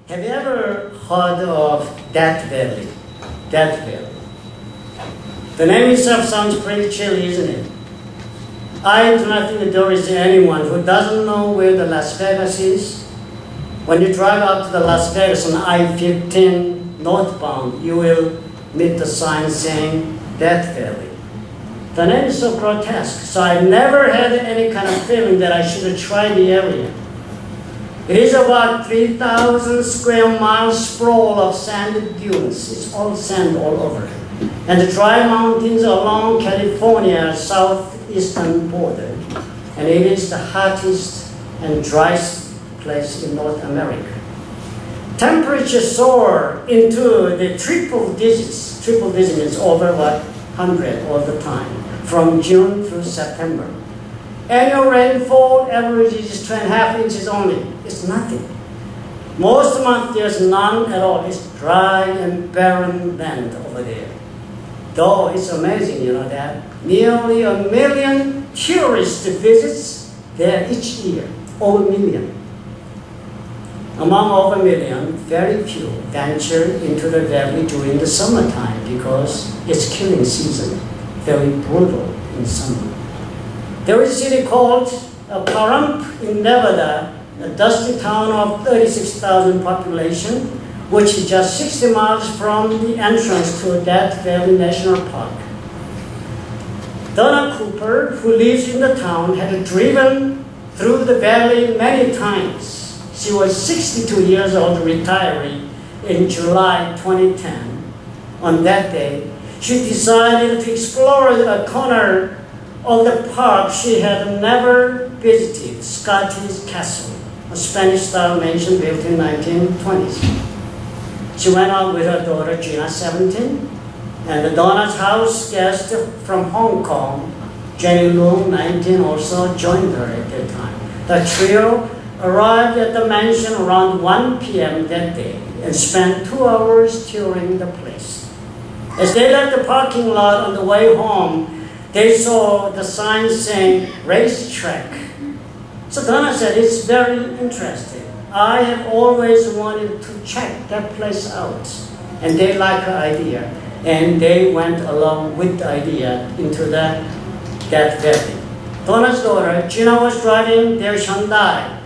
Have you ever heard of Death Valley? Death Valley. The name itself sounds pretty chilly, isn't it? I do not think that there is anyone who doesn't know where the Las Vegas is. When you drive out to the Las Vegas on I-15 northbound, you will meet the sign saying Death Valley. The name is so grotesque, so I never had any kind of feeling that I should try the area. It is about 3,000 square miles sprawl of sand dunes. It's all sand all over. And the dry mountains along California's southeastern border. And it is the hottest and driest place in North America. Temperatures soar into the triple digits. Triple digits is over 100 all the time, from June through September. Annual rainfall average is 2.5 inches only. It's nothing. Most months there's none at all. It's dry and barren land over there. Though it's amazing, that nearly 1 million tourists visits there each year. Over 1 million. Among over 1 million, very few venture into the valley during the summertime because it's killing season. Very brutal in summer. There is a city called Pahrump in Nevada, a dusty town of 36,000 population, which is just 60 miles from the entrance to Death Valley National Park. Donna Cooper, who lives in the town, had driven through the valley many times. She was 62 years old, retiree in July 2010. On that day, she decided to explore a corner of the park she had never visited, Scottish Castle, a Spanish-style mansion built in 1920s. She went out with her daughter, Gina, 17, and the Donna's house guest from Hong Kong, Jenny Loong, 19, also joined her at that time. The trio arrived at the mansion around 1 p.m. that day and spent 2 hours touring the place. As they left the parking lot on the way home, they saw the sign saying racetrack. So Donna said, it's very interesting. I have always wanted to check that place out. And they liked her idea. And they went along with the idea into the Death Valley. Donna's daughter, Gina, was driving their Hyundai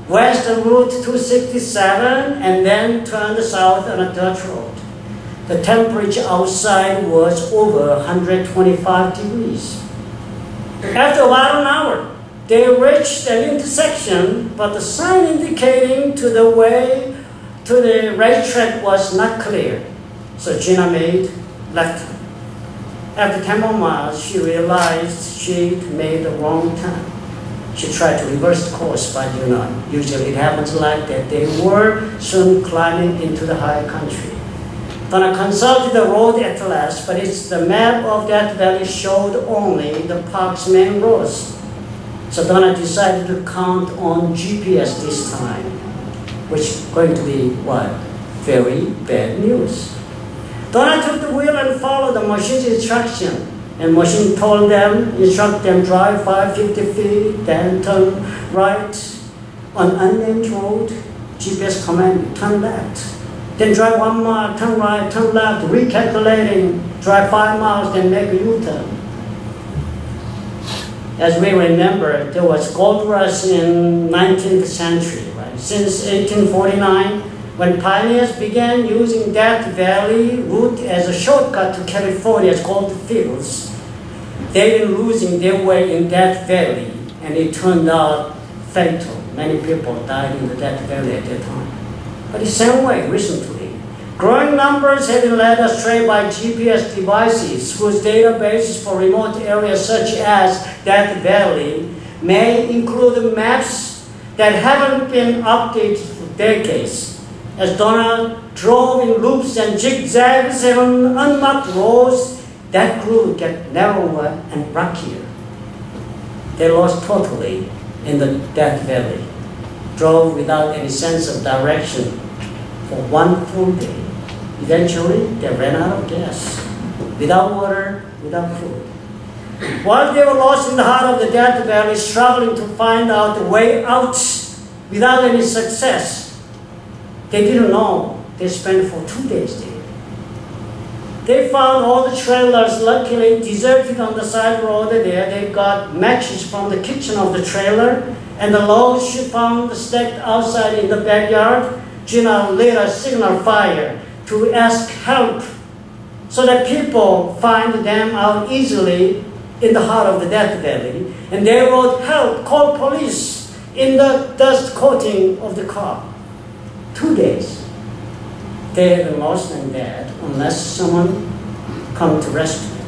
west on Route 267 and then turned south on a dirt road. The temperature outside was over 125 degrees. After about an hour, they reached an intersection, but the sign indicating to the way to the racetrack was not clear. So Gina made left. After 10 more miles, she realized she'd made the wrong turn. She tried to reverse the course, but usually it happens like that. They were soon climbing into the high country. Donna consulted the road atlas, but the map of Death Valley showed only the park's main roads. So Donna decided to count on GPS this time, which is going to be very bad news. Donna took the wheel and followed the machine's instruction. And machine instructed them drive 550 feet, then turn right on unnamed road. GPS command, turn left. Then drive 1 mile, turn right, turn left, recalculating, drive 5 miles, then make a U-turn. As we remember, there was gold rush in 19th century, right? Since 1849, when pioneers began using Death Valley route as a shortcut to California's gold fields, they've been losing their way in Death Valley, and it turned out fatal. Many people died in the Death Valley at that time. But the same way recently, growing numbers have been led astray by GPS devices whose databases for remote areas such as Death Valley may include maps that haven't been updated for decades. As Donna drove in loops and zigzags on unmarked roads, that route got narrower and rockier. They lost totally in the Death Valley, drove without any sense of direction for 1 full day. Eventually, they ran out of gas, without water, without food. While they were lost in the heart of the Death Valley, struggling to find out the way out without any success, They didn't know they spent for 2 days there. They found all the trailers luckily deserted on the side road there. They got matches from the kitchen of the trailer, and the loads she found stacked outside in the backyard. Gina lit a signal fire to ask help so that people find them out easily in the heart of the Death Valley. And they wrote, "Help, call police," in the dust coating of the car. 2 days. They had been lost and dead unless someone come to rescue them.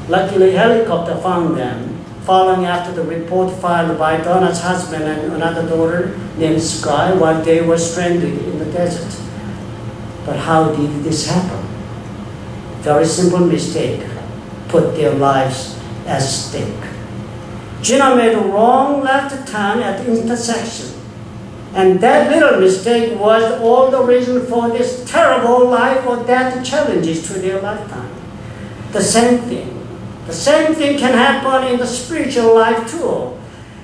Luckily, helicopter found them, following after the report filed by Donna's husband and another daughter named Sky while they were stranded in the desert. But how did this happen? Very simple mistake. Put their lives at stake. Gina made a wrong left turn at the intersection. And that little mistake was all the reason for this terrible life or death challenges to their lifetime. The same thing can happen in the spiritual life too.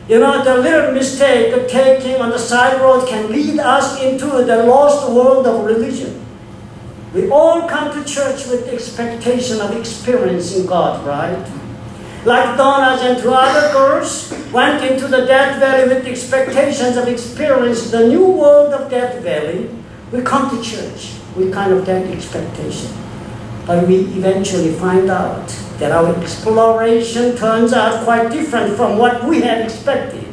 You know, the little mistake of taking on the side road can lead us into the lost world of religion. We all come to church with the expectation of experiencing God, right? Like Donna's and two other girls went into the Death Valley with the expectations of experiencing the new world of Death Valley. We come to church with kind of that expectation. But we eventually find out that our exploration turns out quite different from what we had expected.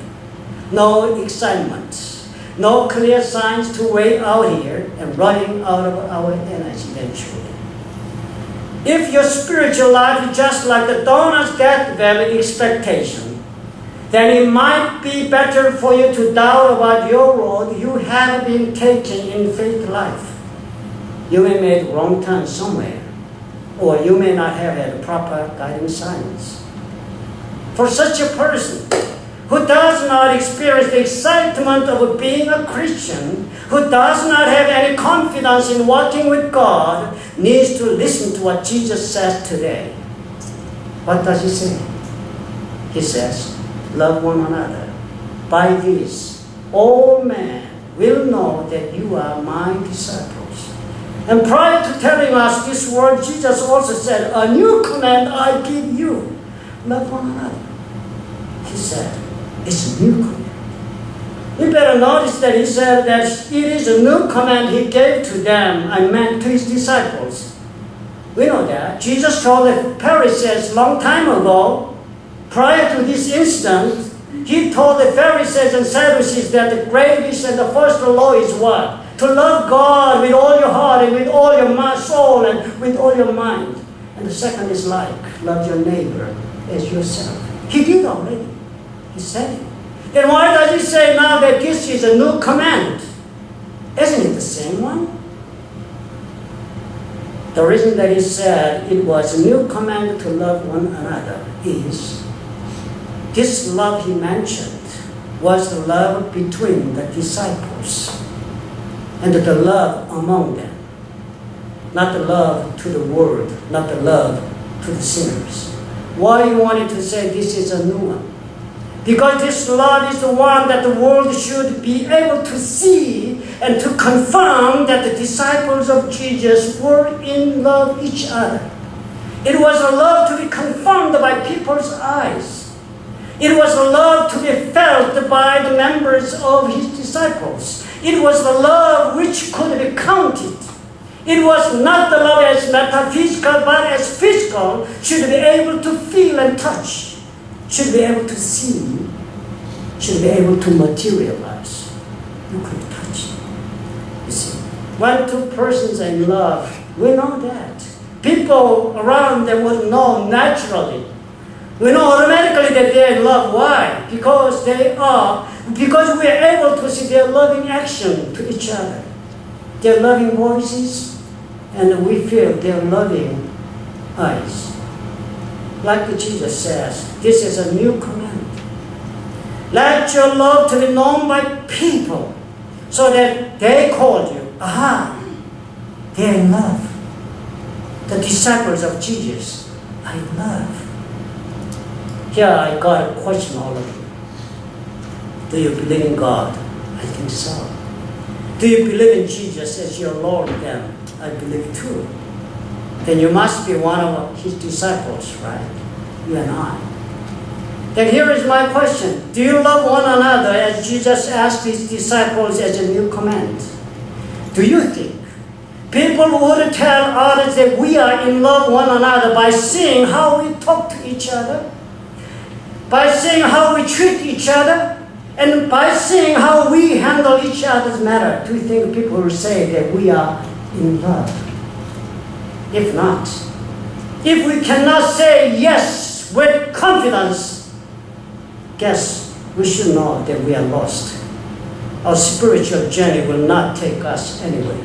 No excitement, no clear signs to wait out here and running out of our energy eventually. If your spiritual life is just like the Donna's Death Valley expectation, then it might be better for you to doubt about your road you have been taking in faith life. You may make wrong turns somewhere, or you may not have had proper guiding signs. For such a person who does not experience the excitement of being a Christian, who does not have any confidence in walking with God, needs to listen to what Jesus says today. What does he say? He says, "Love one another. By this, all men will know that you are my disciples." And prior to telling us this word, Jesus also said, "A new command I give you, love one another." He said, it's a new command. You better notice that he said that it is a new command he gave to them, I meant to his disciples. We know that. Jesus told the Pharisees long time ago, prior to this incident, he told the Pharisees and Sadducees that the greatest and the first law is what? To love God with all your heart and with all your soul and with all your mind. And the second is like, love your neighbor as yourself. He did already. He said it. Then why does he say now that this is a new command? Isn't it the same one? The reason that he said it was a new command to love one another is this love he mentioned was the love between the disciples and the love among them. Not the love to the world, not the love to the sinners. Why you wanted to say this is a new one? Because this love is the one that the world should be able to see and to confirm that the disciples of Jesus were in love with each other. It was a love to be confirmed by people's eyes. It was a love to be felt by the members of his disciples. It was the love which could be counted. It was not the love as metaphysical, but as physical, should be able to feel and touch. Should be able to see, should be able to materialize. You could touch it. You see, when two persons are in love, we know that. People around them would know naturally. We know automatically that they are in love. Why? Because we are able to see their loving action to each other. Their loving voices, and we feel their loving eyes. Like Jesus says, this is a new command. Let your love to be known by people so that they call you, aha, they're in love. The disciples of Jesus are in love. Here I got a question all of you. Do you believe in God? I think so. Do you believe in Jesus as your Lord? Then I believe too. Then you must be one of his disciples, right? You and I. Then here is my question. Do you love one another as Jesus asked his disciples as a new command? Do you think people would tell others that we are in love one another by seeing how we talk to each other? By seeing how we treat each other? And by seeing how we handle each other's matter? Do you think people will say that we are in love? If not, if we cannot say yes with confidence, guess we should know that we are lost. Our spiritual journey will not take us anywhere.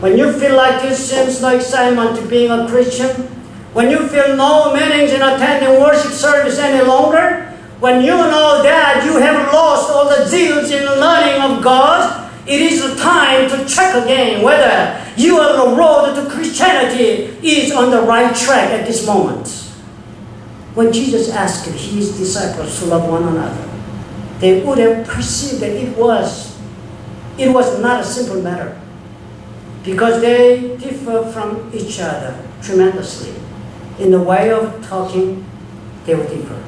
When you feel like this seems no excitement to being a Christian, when you feel no meanings in attending worship service any longer, when you know that you have lost all the zeals in learning of God, it is the time to check again whether you on the road to Christianity is on the right track at this moment. When Jesus asked his disciples to love one another, they would have perceived that it was not a simple matter, because they differ from each other tremendously. In the way of talking, they would differ.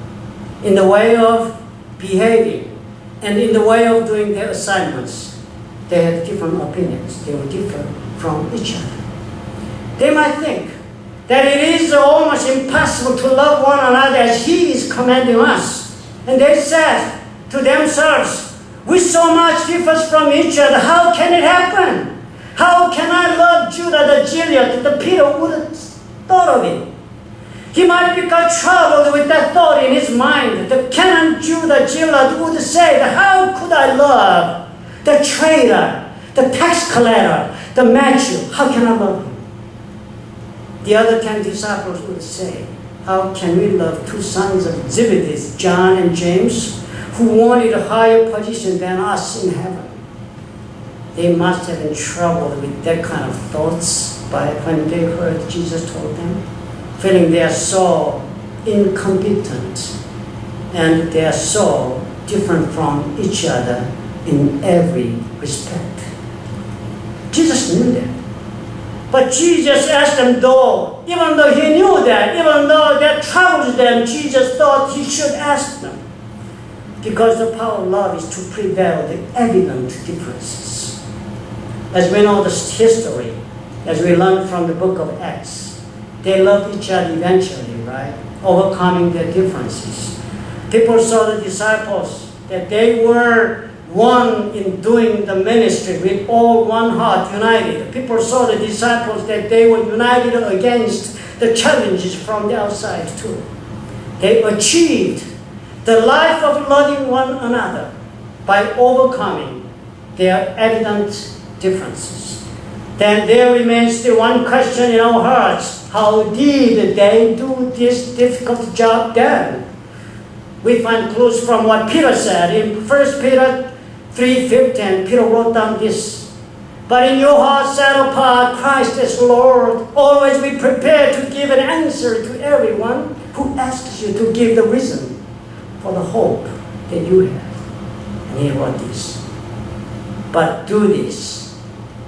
In the way of behaving, and in the way of doing their assignments, they had different opinions. They would differ from each other. They might think that it is almost impossible to love one another as he is commanding us. And they said to themselves, we so much differ from each other. How can it happen? How can I love Judah the Gilead that Peter would have thought of it? He might become troubled with that thought in his mind. The Canaan Judah Gilead would say, how could I love the traitor, the tax collector, the Matthew? How can I love him? The other 10 disciples would say, how can we love two sons of Zebedee, John and James, who wanted a higher position than us in heaven? They must have been troubled with that kind of thoughts when they heard Jesus told them, feeling they are so incompetent and they are so different from each other in every respect. Jesus knew that. But Jesus asked them, even though he knew that, even though that troubles them, Jesus thought he should ask them. Because the power of love is to prevail the evident differences. As we know the history, as we learn from the book of Acts, they loved each other eventually, right? Overcoming their differences. People saw the disciples, that they were one in doing the ministry with all one heart united. People saw the disciples that they were united against the challenges from the outside too. They achieved the life of loving one another by overcoming their evident differences. Then there remains still one question in our hearts. How did they do this difficult job then? We find clues from what Peter said. In 1 Peter 3:15, Peter wrote down this. But in your heart set apart Christ as Lord. Always be prepared to give an answer to everyone who asks you to give the reason for the hope that you have. And he wrote this. But do this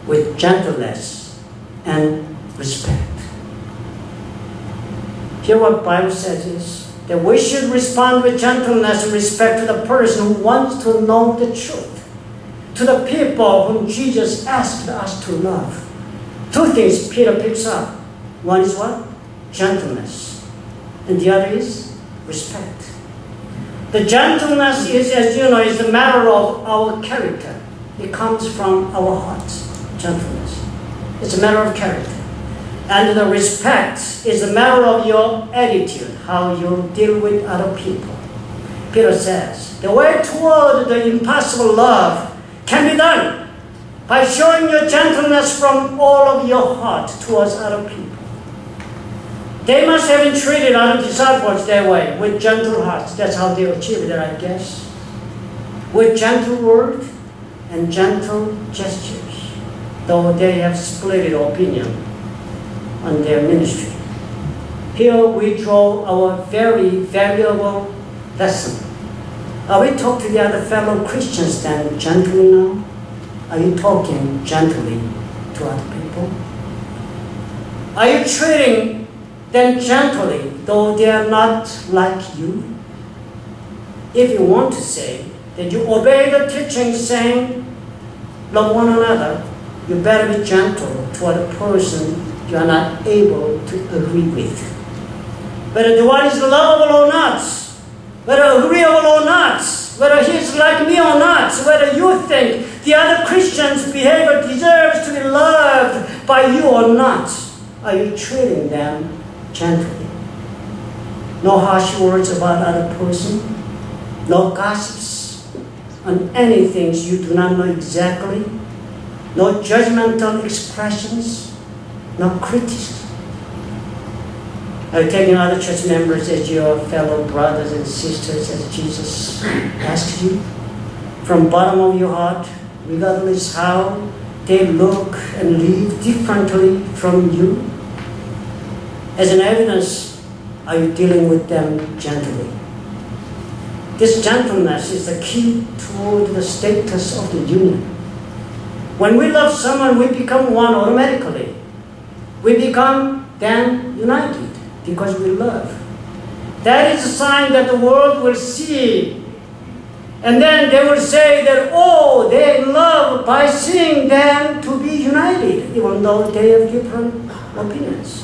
with gentleness and respect. Here what the Bible says is that we should respond with gentleness and respect to the person who wants to know the truth, to the people whom Jesus asked us to love. Two things Peter picks up. One is what? Gentleness. And the other is respect. The gentleness is, as you know, is the matter of our character. It comes from our hearts. Gentleness. It's a matter of character. And the respect is a matter of your attitude, how you deal with other people. Peter says, the way toward the impossible love can be done by showing your gentleness from all of your heart towards other people. They must have been treated other disciples that way, with gentle hearts. That's how they achieved it, I guess. With gentle word and gentle gestures, though they have split opinion on their ministry. Here we draw our very valuable lesson. Are we talking to the other fellow Christians then gently now? Are you talking gently to other people? Are you treating them gently, though they are not like you? If you want to say that you obey the teaching saying, love one another, you better be gentle toward a person you are not able to agree with. Whether the one is lovable or not, whether agreeable or not, whether he is like me or not, whether you think the other Christian's behavior deserves to be loved by you or not, are you treating them gently? No harsh words about other person, no gossips on any things you do not know exactly, no judgmental expressions, no criticism. Are you taking other church members as your fellow brothers and sisters as Jesus asked you? From the bottom of your heart, regardless how they look and live differently from you? As an evidence, are you dealing with them gently? This gentleness is the key toward the status of the union. When we love someone, we become one automatically. We become then united because we love. That is a sign that the world will see. And then they will say that, oh, they love by seeing them to be united, even though they have different opinions.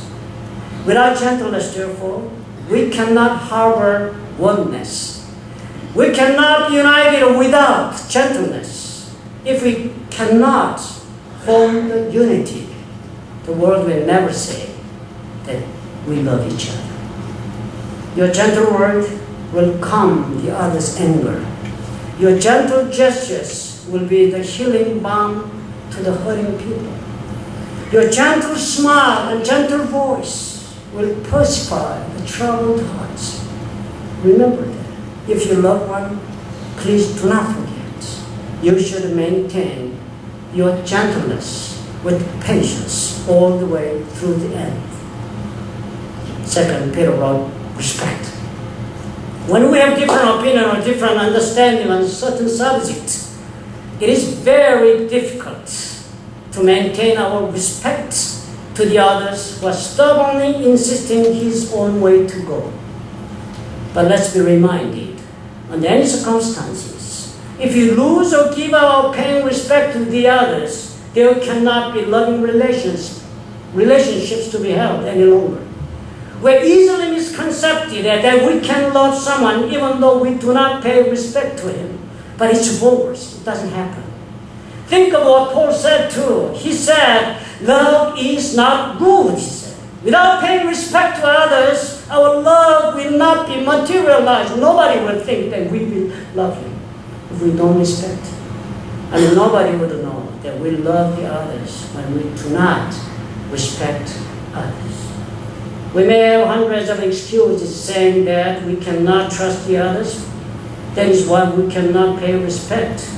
Without gentleness, therefore, we cannot harbor oneness. We cannot be united without gentleness. If we cannot form the unity, the world will never say that we love each other. Your gentle word will calm the other's anger. Your gentle gestures will be the healing balm to the hurting people. Your gentle smile and gentle voice will pacify the troubled hearts. Remember that. If you love one, please do not forget. You should maintain your gentleness with patience all the way through the end. Second, Peter wrote, respect. When we have different opinion or different understanding on certain subjects, it is very difficult to maintain our respect to the others who are stubbornly insisting his own way to go. But let's be reminded, under any circumstances, if you lose or give up paying respect to the others, there cannot be loving relationships to be held any longer. We're easily misconcepted that we can love someone even though we do not pay respect to him. But it's bogus. It doesn't happen. Think of what Paul said too. He said, love is not good, he said. Without paying respect to others, our love will not be materialized. Nobody will think that we will love him if we don't respect. I mean, nobody would know that we love the others when we do not respect others. We may have hundreds of excuses saying that we cannot trust the others. That is why we cannot pay respect.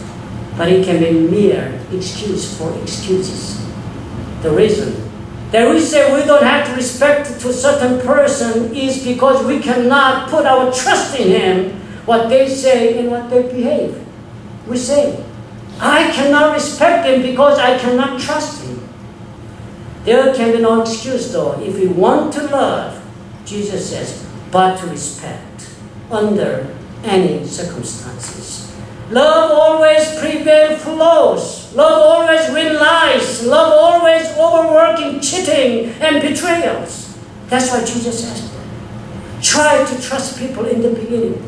But it can be mere excuse for excuses. The reason that we say we don't have to respect to a certain person is because we cannot put our trust in him, what they say and what they behave. We say, I cannot respect him because I cannot trust him. There can be no excuse though. If we want to love, Jesus says, but to respect under any circumstances. Love always prevails flaws. Love always wins lies. Love always overworking cheating and betrayals. That's why Jesus asked them. Try to trust people in the beginning.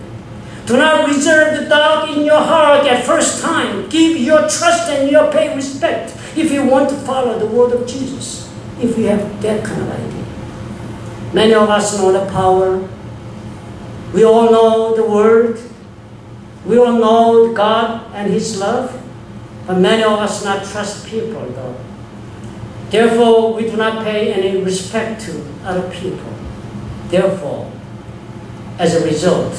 Do not reserve the doubt in your heart at first time. Give your trust and your pay respect if you want to follow the word of Jesus. If we have that kind of idea. Many of us know the power. We all know the word. We all know God and his love. But many of us not trust people though. Therefore, we do not pay any respect to other people. Therefore, as a result,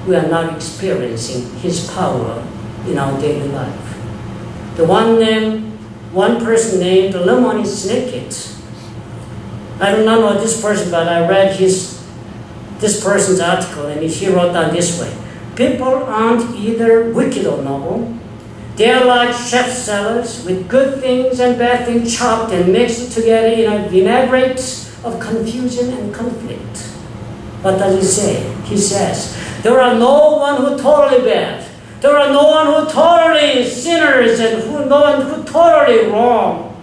we are not experiencing his power in our daily life. The one person named Lemon Snicket. I do not know this person, but I read this person's article, and he wrote down this way. People aren't either wicked or noble. They are like chef sellers with good things and bad things chopped and mixed together in a vinaigrette of confusion and conflict. What does he say? He says, there are no one who totally bad. There are no one who totally sinners and no one who totally wrong.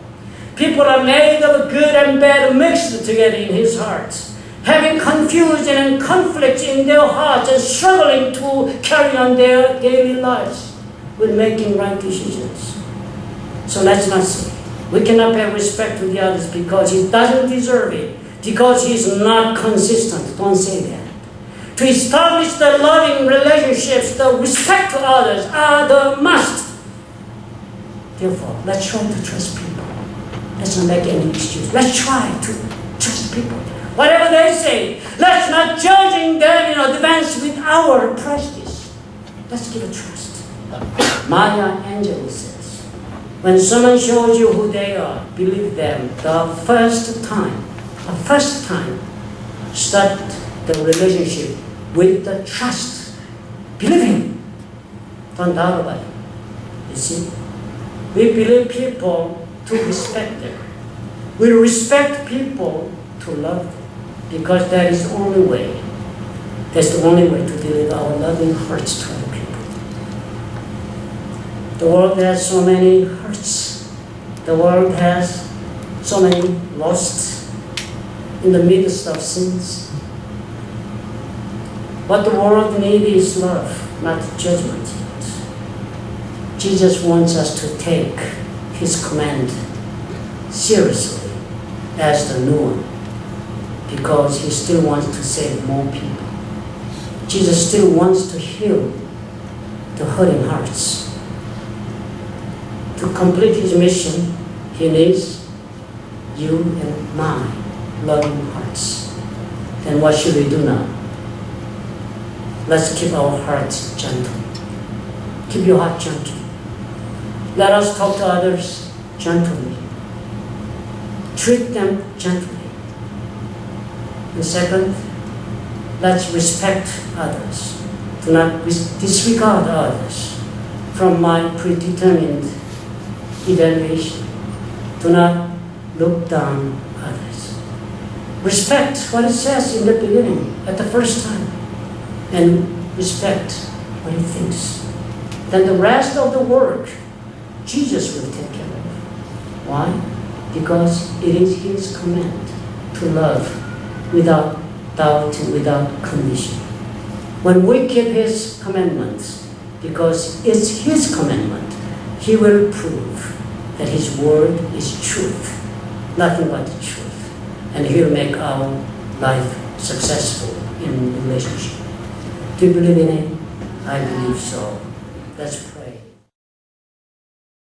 People are made of good and bad mixed together in his heart, having confusion and conflict in their hearts and struggling to carry on their daily lives with making right decisions. So let's not say we cannot pay respect to the others because he doesn't deserve it, because he's not consistent. Don't say that. To establish the loving relationships, the respect to others are the must. Therefore, let's try to trust people. Let's not make any excuse. Let's try to trust people. Whatever they say, let's not judging them in advance with our prejudice. Let's give a trust. Maya Angelou says, when someone shows you who they are, believe them the first time. Start the relationship with the trust. Believe him. Don't doubt about it. You see? We believe people to respect them. We respect people to love them. Because that is the only way. That's the only way to deliver our loving hearts to other people. The world has so many hurts. The world has so many lost in the midst of sins. What the world needs is love, not judgment. Jesus wants us to take his command seriously as the new one, because he still wants to save more people. Jesus still wants to heal the hurting hearts. To complete his mission, he needs you and my loving hearts. Then what should we do now? Let's keep our hearts gentle. Keep your heart gentle. Let us talk to others gently. Treat them gently. And second, let's respect others. Do not disregard others from my predetermined evaluation. Do not look down others. Respect what it says in the beginning, at the first time, and respect what he thinks. Then the rest of the work, Jesus will take care of. Why? Because it is his command to love without doubt and without condition. When we keep his commandments, because it's his commandment, he will prove that his word is truth, nothing but the truth. And he will make our life successful in relationship. Do you believe in it? I believe so. Let's pray.